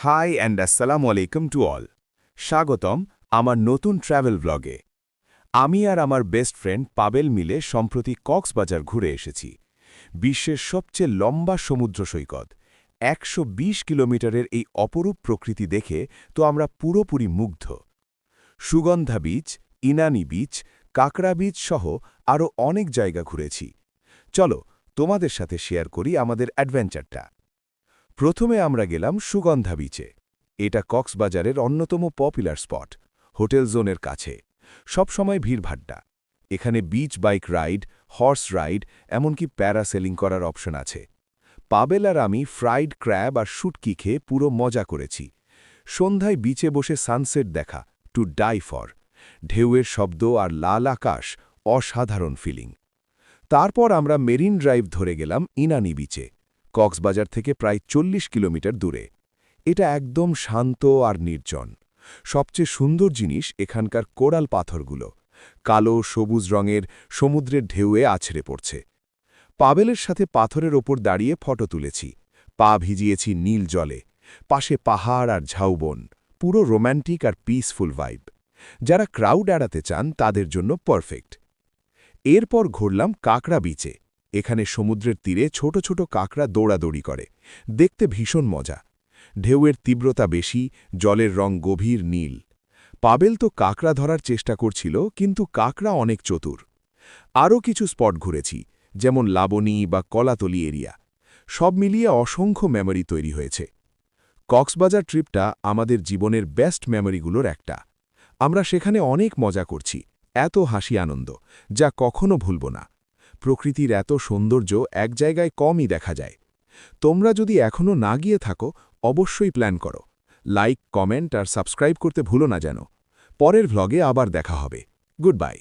High and আসসালামু আলাইকুম to all. স্বাগতম আমার নতুন ট্র্যাভেল ব্লগে। আমি আর আমার বেস্ট ফ্রেন্ড পাবেল মিলে সম্প্রতি কক্সবাজার ঘুরে এসেছি। বিশ্বের সবচেয়ে লম্বা সমুদ্র সৈকত ১২০ কিলোমিটারের এই অপরূপ প্রকৃতি দেখে তো আমরা পুরোপুরি মুগ্ধ। সুগন্ধা বিচ, ইনানি বিচ, কাকড়া বিচ সহ আরও অনেক জায়গা ঘুরেছি। চলো তোমাদের সাথে শেয়ার করি আমাদের অ্যাডভেঞ্চারটা। প্রথমে আমরা গেলাম সুগন্ধা বিচে। এটা কক্সবাজারের অন্যতম পপুলার স্পট, হোটেল জোনের কাছে। সবসময় ভিড়ভাট্টা। এখানে beach bike ride, horse ride, এমনকি প্যারাসেলিং করার অপশন আছে। পাবেল আর আমি ফ্রাইড ক্র্যাব আর শুটকি খেয়ে পুরো মজা করেছি। সন্ধ্যায় বিচে বসে সানসেট দেখা, টু ডাই ফর। ঢেউয়ের শব্দ আর লাল আকাশ, অসাধারণ ফিলিং। তারপর আমরা মেরিন ড্রাইভ ধরে গেলাম ইনানি বিচে, কক্সবাজার থেকে প্রায় ৪০ কিলোমিটার দূরে। এটা একদম শান্ত আর নির্জন। সবচেয়ে সুন্দর জিনিস এখানকার কোরাল পাথরগুলো, কালো সবুজ রঙের, সমুদ্রের ঢেউয়ে আছড়ে পড়ছে। পাবেলের সাথে পাথরের ওপর দাঁড়িয়ে ফটো তুলেছি, পা ভিজিয়েছি নীল জলে, পাশে পাহাড় আর ঝাউবন, পুরো রোম্যান্টিক আর পিসফুল ভাইব। যারা ক্রাউড এড়াতে চান তাদের জন্য পারফেক্ট। এরপর ঘুরলাম কাকড়া বিচে। এখানে সমুদ্রের তীরে ছোট ছোট কাকড়া দৌড়াদৌড়ি করে, দেখতে ভীষণ মজা। ঢেউয়ের তীব্রতা বেশি, জলের রং গভীর নীল। পাবেল তো কাকড়া ধরার চেষ্টা করছিল, কিন্তু কাকড়া অনেক চতুর। আরও কিছু স্পট ঘুরেছি, যেমন লাবণী বা কলাতলি এরিয়া। সব মিলিয়ে অসংখ্য মেমরি তৈরি হয়েছে। কক্সবাজার ট্রিপটা আমাদের জীবনের বেস্ট মেমরিগুলোর একটা। আমরা সেখানে অনেক মজা করছি, এত হাসি আনন্দ, যা কখনো ভুলব না। প্রকৃতির এত সৌন্দর্য এক জায়গায় কমই দেখা যায়। তোমরা যদি এখনও না গিয়ে থাকো, অবশ্যই প্ল্যান করো। লাইক, কমেন্ট আর সাবস্ক্রাইব করতে ভুলো না যেন। পরের ভ্লগে আবার দেখা হবে। Good bye.